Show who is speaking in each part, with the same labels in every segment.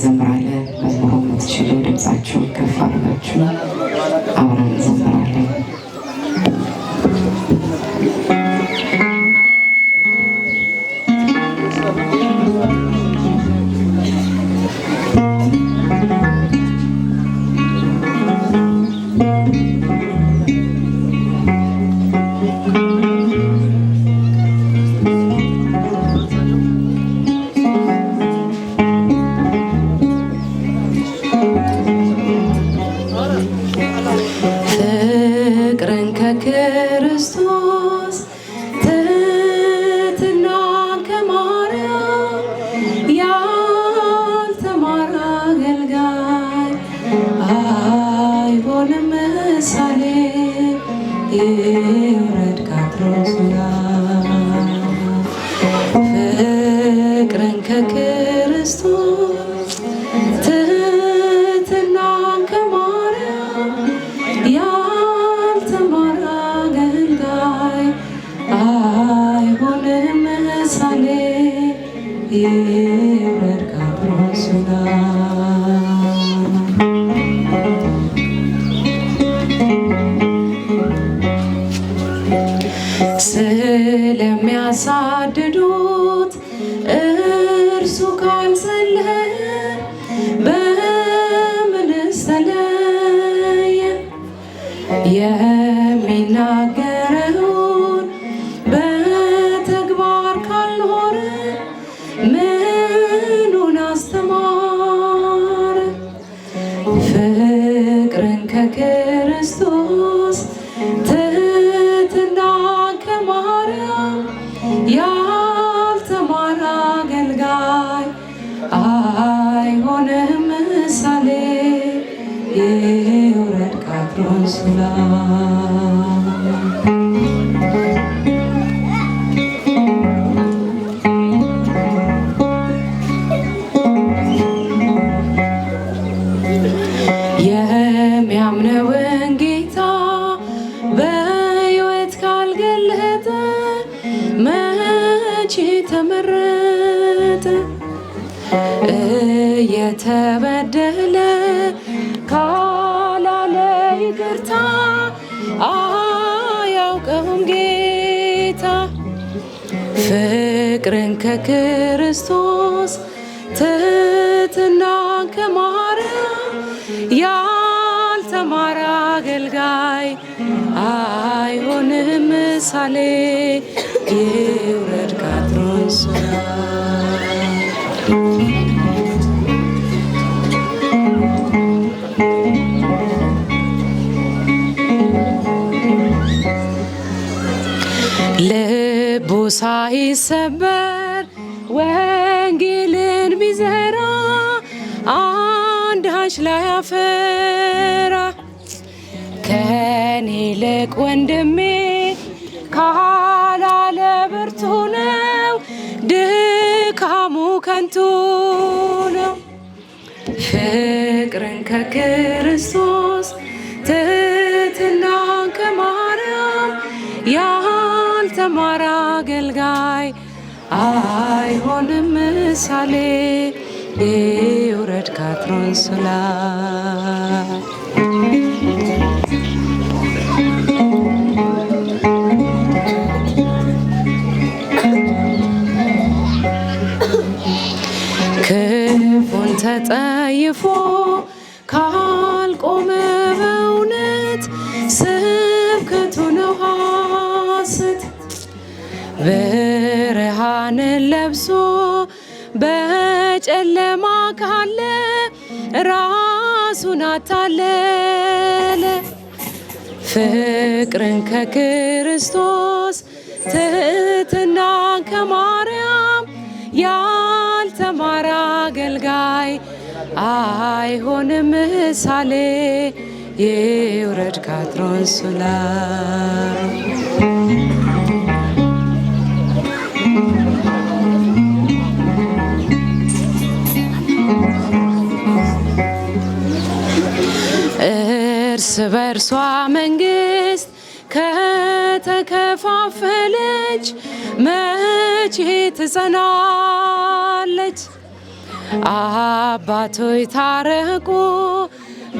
Speaker 1: እንዘምራለን። መዝሙሩ የምትችሉ ድምፃችሁን ከፍ አድርጋችሁ አብረን እንዘምራለን።
Speaker 2: ክርስቶስ ትሕትና ከማርያም ያልተማረ አገልጋይ አይሆንም ምሳሌ ይውረድ ከአትሮስ ላይ ፍቅርን ከክርስቶስ ትሕትናን ከማርያም ያልተማረ አገልጋይ አይሆንም ምሳሌ ይውረድ ከአትሮስ ላይ ስለሚያሳድዱት እርሱ ካልጸለየ በምንስ ተለየ? የሚናገረውን በተግባር ካልኖረ ምኑን አስተማረ? ፍቅርን ከክርስቶስ ትሕትናን ከማርያም ያልተማረ አገልጋይ አይሆንም ምሳሌ ይውረድ ከአትሮስ ላይ የሚያምነውን ጌታ በሕይወት ካልገለጠ መቼ ተመረጠ? እየተበደለ ካላለ ይቅርታ አያውቀውም ጌታ። ፍቅርን ከክርስቶስ ትሕትናን ከማርያም ያልተማረ አገልጋይ አይሆንም ምሳሌ ይውረድ ከአትሮስ ላይ ልቡ ሳይሰበር ወንጌልን ቢዘራ አንዳች ላያፈራ ከኔ ይልቅ ወንድሜ ካላለ ብርቱ ነው፣ ድካሙ ከንቱ ነው። ፍቅርን ከክርስቶስ ትሕትናን ከማርያም ያልተማረ አገልጋይ አይሆንም ምሳሌ ይውረድ ከአትሮስ ላይ ክፉን ተጠይፎ ካልቆመ በእውነት ስብከቱ ነው ሐሰት። ብርሃንን ለብሶ በጨለማ ካለ ራሱን አታለለ። ፍቅርን ከክርስቶስ ትሕትናን ከማርያም ያልተማረ አገልጋይ አይሆንም ምሳሌ ይውረድ ከአትሮስ ላይ እርስ በርሷ መንግስት ከተከፋፈለች መቼ ትጸናለች? አባቶይ ታረቁ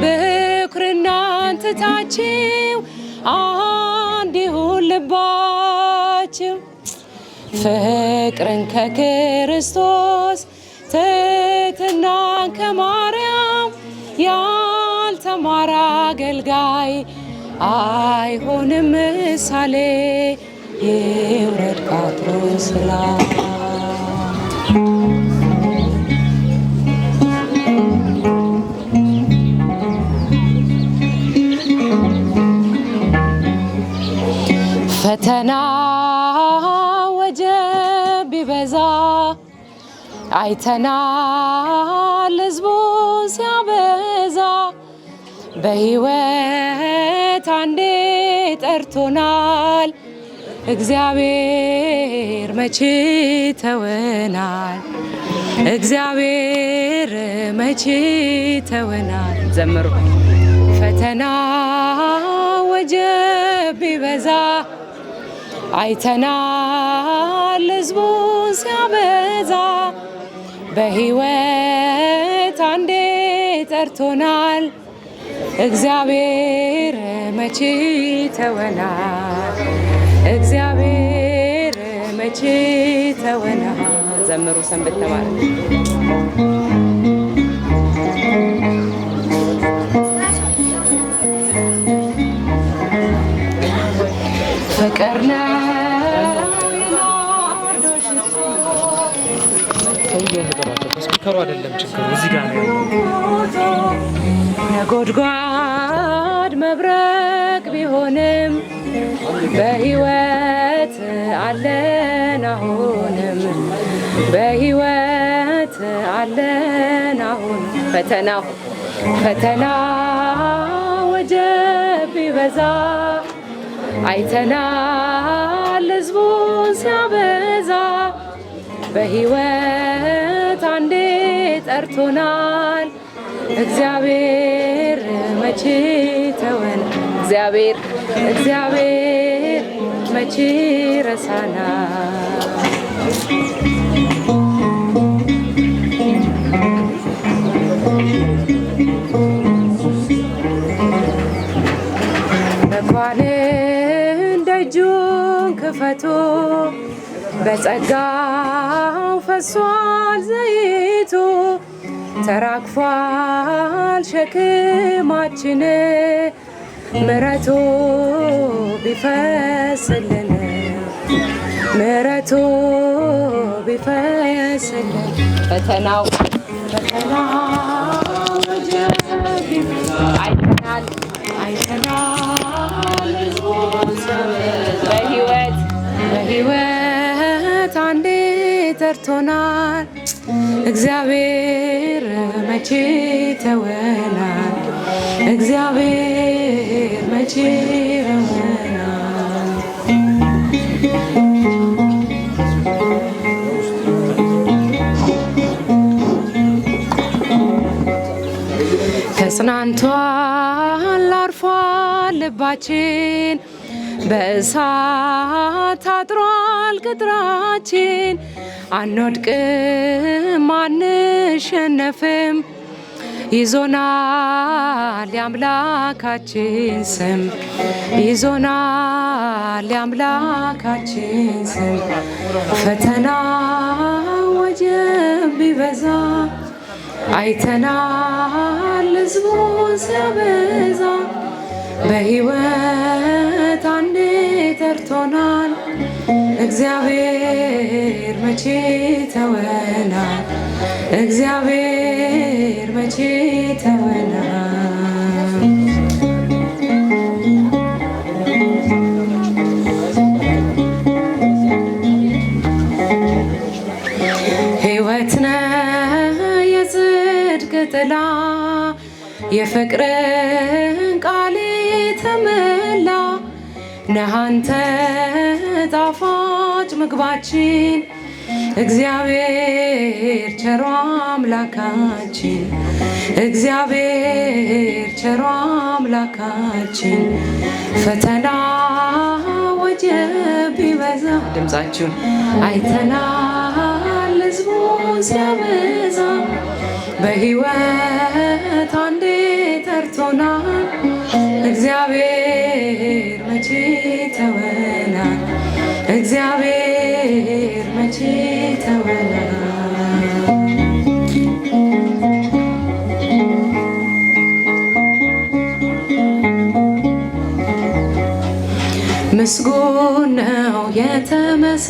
Speaker 2: በኩርናን ትታችሁ አንድ ይሁን ልባችሁ ፍቅርን ከክርስቶስ ትሕትናን ከማርያም ያልተማረ አገልጋይ አይሆንም ምሳሌ ይውረድ ካትሮስ ላይ ፈተና ወጀብ ቢበዛ አይተናል ሕዝቡን ሲያበዛ በሕይወት አንዴ ጠርቶናል እግዚአብሔር መቼ ተወናል እግዚአብሔር መቼ ተወናል ዘምሩ ፈተና ወጀብ ቢበዛ አይተናል ሕዝቡን ሲያበዛ በሕይወት አንዴ ጠርቶናል እግዚአብሔር መቼ ተወናል እግዚአብሔር መቼ ተወናል ዘምሩ ሰንበት ተማረ ፍቅር ነው
Speaker 3: ስፒከሩ አይደለም ችግሩ እዚህ ጋር ነው
Speaker 2: ነጎድጓድ መብረቅ ቢሆንም በሕይወት አለን አሁንም በሕይወት አለን አሁን ፈተና ወጀብ ቢበዛ አይተናል ሕዝቡን ሲያበዛ በሕይወት አንዴ ጠርቶናል እግዚአብሔር መቼ ተወን እግዚአብሔር መቼ ረሳናል መኳንን ደጁን ክፈቱ በጸጋው ፈሷል ዘይቱ ተራግፏል ሸክማችን ምሕረቱ ቢፈስልን ፈተናው አይተናል በሕይወት አንዴ ጠርቶናል እግዚአብሔር መቼ ተወናል እግዚአብሔር መቼ ተወናል ተጽናንቷል አርፏል ልባችን በእሳት አጥሯል ቅጥራችን አንወድቅም አንሸነፍም ይዞናል የአምላካችን ስም ፈተና ወጀብ ቢበዛ አይተናል ሕዝቡን ሲያበዛ በሕይወት አንዴ ጠርቶናል እግዚአብሔር መቼ ተወናል እግዚአብሔር መቼ ተወናል ሕይወት ነው የጽድቅ ጥላ የፍቅርን ቃል ተመላ ነህ አንተ ጣፋጭ ምግባችን እግዚአብሔር ቸሮ አምላካችን ፈተና ወጀብ ቢበዛ ድምፃችሁን አይተናል ሕዝቡን ሲያበዛ በሕይወት አንዴ ጠርቶናል እግዚአብሔር መቼ ተወናል እግዚአብሔር መቼ ተወናል ምስጉን ነው የተመሰገነ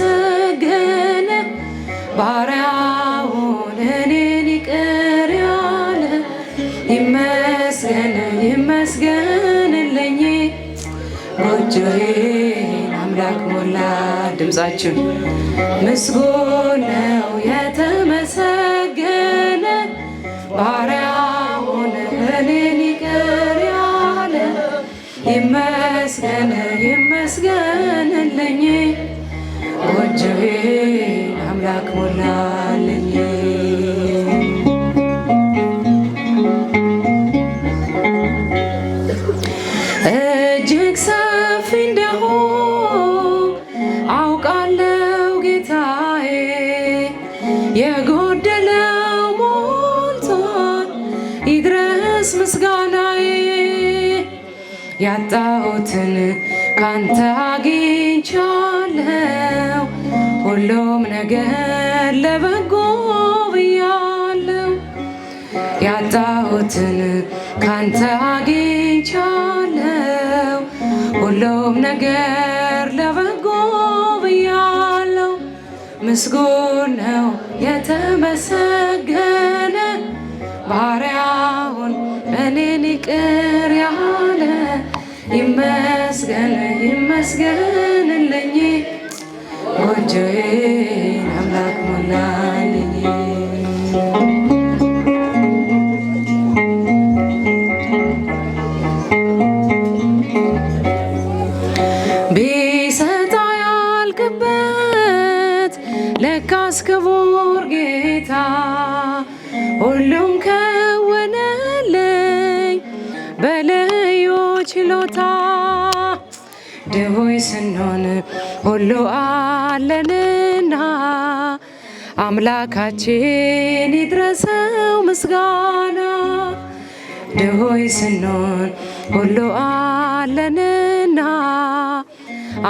Speaker 2: ባሪያውን እኔን ይቅር ያለ ይመስገን ይመስገንልኝ ጎጆዬን አምላክ ሞላ ድምፃችን ምስጉን ነው የተመሰገነ ባሪያውን እኔን ይቅር ያለ ይመስገን ይመስገንልኝ ጎጆዬን አምላክ ሞላልኝ እጅግ ሰፊ እንደሆን አውቃለሁ ጌታዬ የጎደለው ሞልቷል ይድረስ ምስጋናዬ ያጣሁትን ካንተ አግኝቻለሁ ሁሉም ነገር ለበጎ ብያለሁ ያጣሁትን ካንተ አግኝቻለሁ ሁሉም ነገር ለበጎ ብያለሁ ምስጉን ነው የተመሰገነ ባሪያውን እኔን ይቅር ያለ ይመስገን ይመስገንልኝ ጎጆዬን አምላክ ሞላልኝ ቢሰጥ ያልቅበት ለካስ ክቡር ጌታ ሁሉም ከወነልኝ በልዩ ችሎታ ድሆይ ስንሆን ሁሉ አለንና አምላካችን ይድረሰው ምስጋና ድሆይ ስንሆን ሁሉ አለንና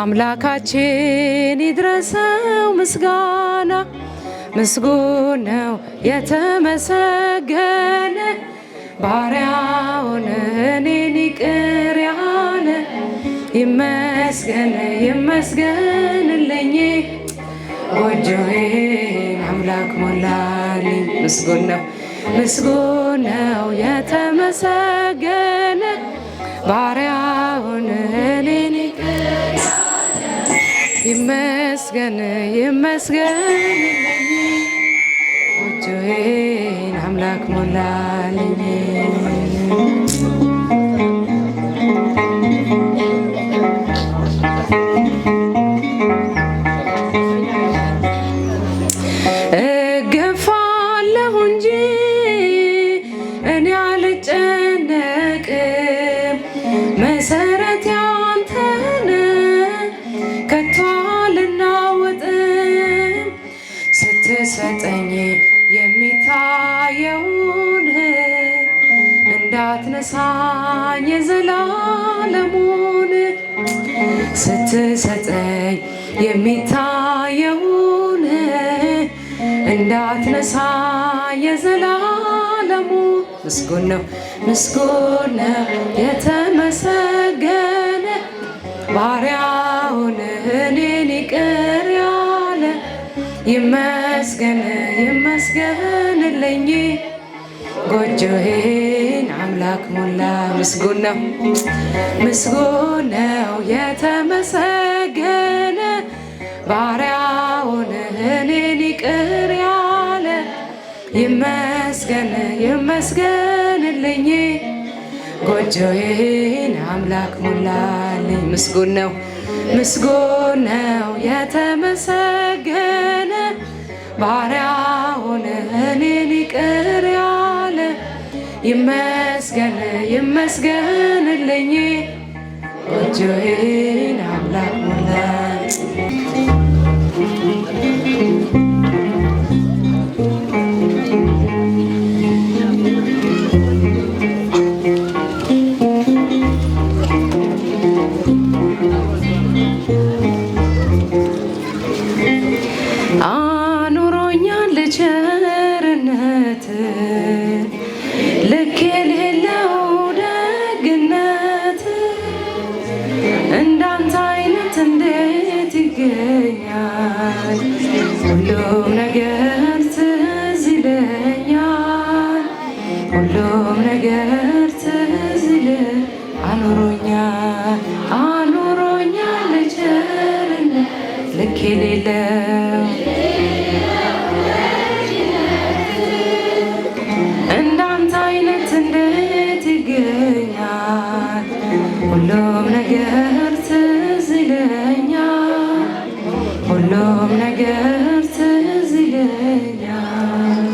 Speaker 2: አምላካችን ይድረሰው ምስጋና ምስጉን ነው የተመሰገነ ባሪያውን እኔን ይቅር ያለ ይመስገን ይመስገንልኝ ጎጆዬን አምላክ ሞላልኝ ምስጉን ነው የተመሰገነ ባሪያውን እኔን ይቅር ያለ ይመስገን ይመስገንልኝ ጎጆዬን አምላክ ሞላልኝ እገፋለሁ እንጂ እኔ አልጨነቅም መሰረት ያንተ ነህ ከቶ አልናወጥም ስትሰጠኝ የሚታየውን እንዳትነሳኝ የዘላለሙን ስትሰጠኝ የሚታየውን እንዳትነሳኝ የዘላለሙ ምስጉን ነው የተመሰገነ ባሪያውን እኔን ይቅር ያለ ይመስገን ይመስገንልኝ ጎጆዬን አምላክ ሞላ ምስጉን ነው የተመሰገነ ባሪያውን እኔን ይቅር ያለ ይመስገን ይመስገንልኝ ጎጆዬን አምላክ ሞላልኝ ምስጉን ነው የተመሰገነ ባሪያውን እኔን ይቅር ያለ ይመስገን ይመስገንልኝ ጎጆዬን አምላክ ሞላልኝ ቸርነት ልክ የሌለው ደግነት እንዳንተ አይነት እንዴት ይገኛል? ሁሉም ነገር ትዝ ይለኛል፣ ሁሉም ነገር ትዝ ይለኛል። አኑሮኛል ቸርነት ልክ የሌለው እንዳንተ አይነት እንዴት ይገኛል? ሁሉም ነገር ትዝ ይለኛል፣ ሁሉም ነገር ትዝ ይለኛል።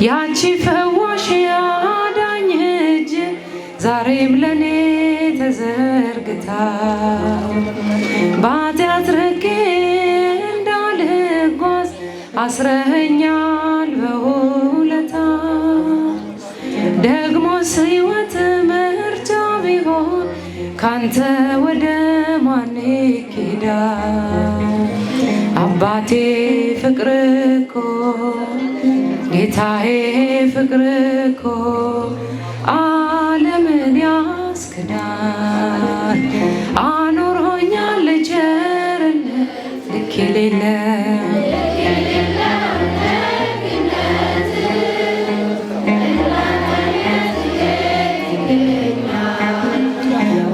Speaker 2: ያቺ ፈዋሽ ያዳኝ እጅ ዛሬም ለኔ ተዘርግታ በኃጢአት ረጌ እንዳልጓዝ አስረኸኛል በውለታ። ደግሞስ ሕይወት ምርጫ ቢሆን ካንተ ወደ ማን ይኬዳል? አባቴ ፍቅር እኮ ጌታዬ ፍቅር እኮ ዓለምን ያስክዳል። አኑሮኛል ቸርነት ልክ የሌለው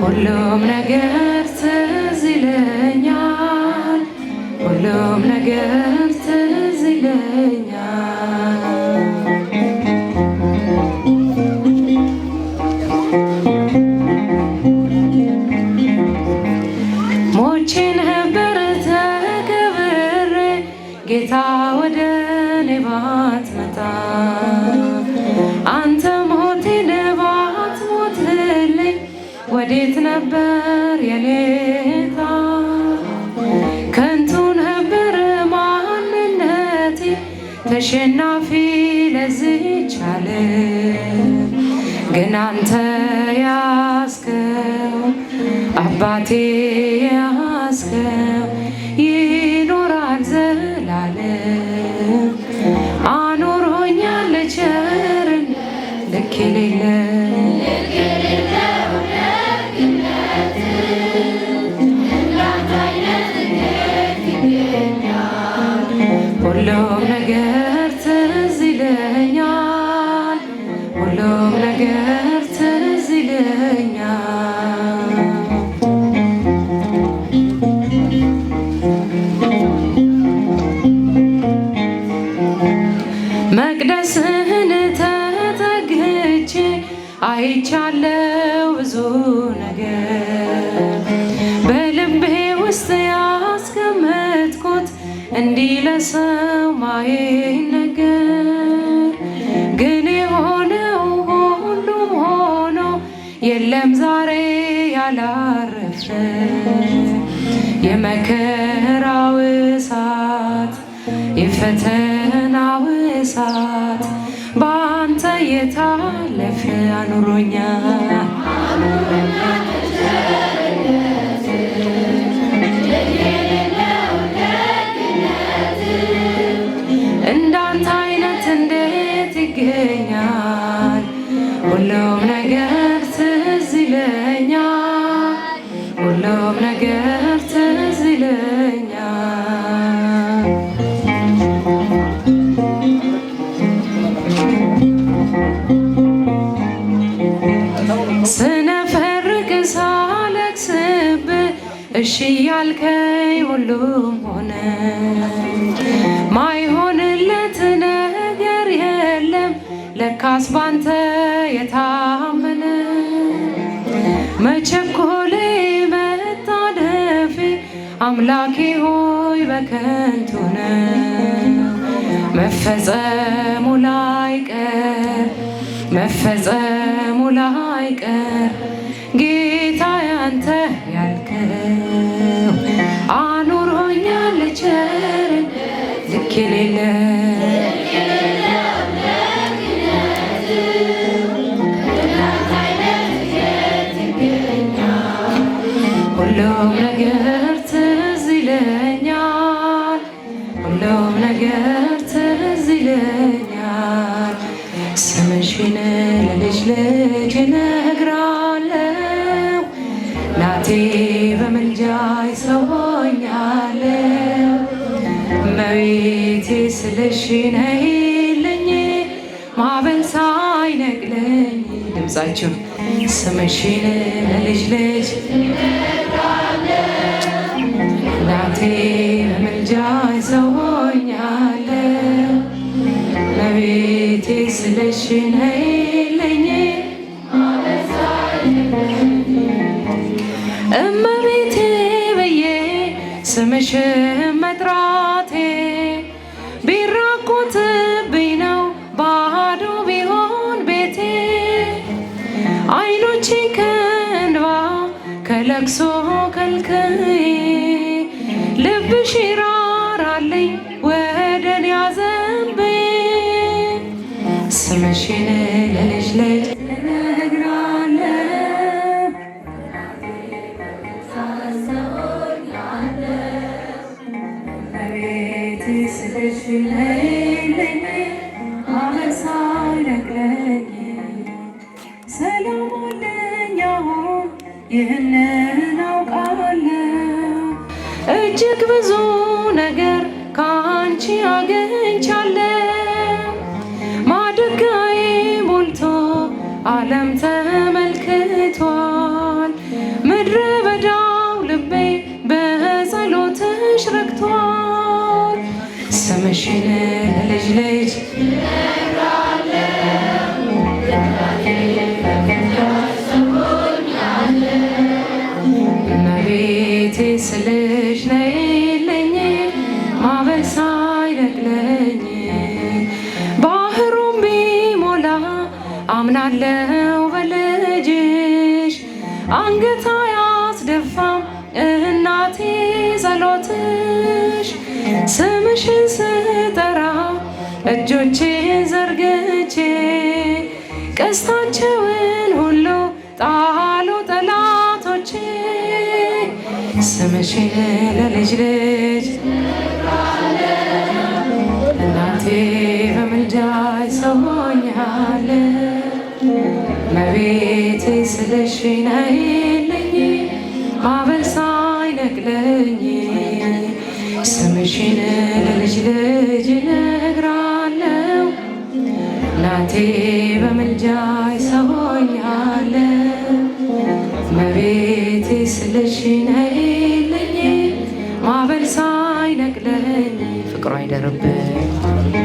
Speaker 2: ሁሉም ነገር ትዝ ይለኛል፣ ሁሉም ነገር ትዝ ይለኛል። ሞቼ ነበር ተቀብሬ ጌታ ወደ እኔ ባትመጣ፣ አንተ ሞቴን ባትሞትልኝ ወዴት ነበር የኔታ? ከንቱ ነበር ማንነቴ ተሸናፊ ለዚች ዓለም፣ ግን አንተ ያስከው አባቴ ያስከው ይኖራል ዘላለም። አኑሮኛል ቸርነት ልክ የሌለው ሁሉም ነገር ትዝ ይለኛል፣ ሁሉም ነገር ትዝ ይለኛል። መቅደስህን ተጠግቼ አይቻለው ብዙ ነገር በልቤ ውስጥ ያስቀመጥኩት እንዲህ ለሰው ማይነገር። ግን የሆነው ሁሉም ሆኖ የለም ዛሬ ያላረፈ የመከራው እሳት የፈተናው እሳት በአንተ የታለፈ አኑሮኛል እንዳንተ አይነት እንዴት ይገኛል? ሁሉም ነገር ትዝ ይለኛል፣ ሁሉም ነገር ትዝ ይለኛል። ስነፈርቅ ሳለቅስብህ እሺ ያልከኝ ሁሉም ሆነ። ማይሆንለት ነገር የለም ለካስ ባንተ የታመነ። መቸኮሌ መጣደፌ አምላኬ ሆይ በከንቱ ነው። መፈጸሙ ላይቀር መፈጸሙ ላይቀር ጌታ ያንተ ያልከው አኑሮኛል ቸርነት ልክ የሌለው
Speaker 1: ሁሉም ነገር ትዝ ይለኛል፣ ሁሉም ነገር ትዝ ይለኛል። ስምሽን ለልጅ ልጅ እነግራለሁ፣ እናቴ በምልጃሽ ሰውኛለሁ። እመቤቴ ስለሽ ነይልኝ ማዕበል ሳይነቅለኝ። ድምፃችሁ ስምሽን ለልጅ ልጅ እናቴ በምልጃሽ ሰውኛለሁ። እመቤቴ ስለሽ ነይልኝ ማዕበል ሳይነቅለኝ። እመቤቴ ብዬ ስምሽን መጥራቴ ቢራቆትብኝ ነው ባዶ ቢሆን ቤቴ። አይኖቼ ከእንባ ከለቅሶ ከልክዬ ልብሽ ይራራልኝ ወደኔ አዘንብዬ። ስምሽን ለልጅ ልጅ እነግራለሁ፣ እመቤቴ ስለሽ ነይልኝ ማዕበል ሳይነቅለኝ። ሰላም አለኝ አሁን ይህንን አውቃለሁ፣ እጅግ ብዙ ነገር ከአንቺ አግኝቻለሁ። ማድጋዬ ሞልቶ ዓለም ተመልክቷል፣ ምድረ በዳው ልቤ በጸሎትሽ ረክቷል። ስምሽን ለልጅ ልጅ እመቤቴ ስለሽ ነይልኝ ማዕበል ሳይነቅለኝ። ባህሩም ቢሞላ አምናለው በልጅሽ፣ አንገት አያስደፋም እናቴ ጸሎትሽ። ስምሽን ስጠራ እጆቼን ዘርግቼ ቀስታቸውን ሁሉ ጣሉ ጠላቶቼ። ስምሽን ለልጅ ልጅ እናቴ በምልጃሽ ሰውኛለሁ። እመቤቴ ስለሽ ነይልኝ ማዕበል ሳይነቅለኝ። ስምሽን ለልጅ ልጅ እነግራለሁ፣ እናቴ በምልጃሽ ሰውኛለሁ። እመቤቴ ስለሽ ነይልኝ ማዕበል ሳይነቅለኝ። ፍቅሯ አይደርብኝ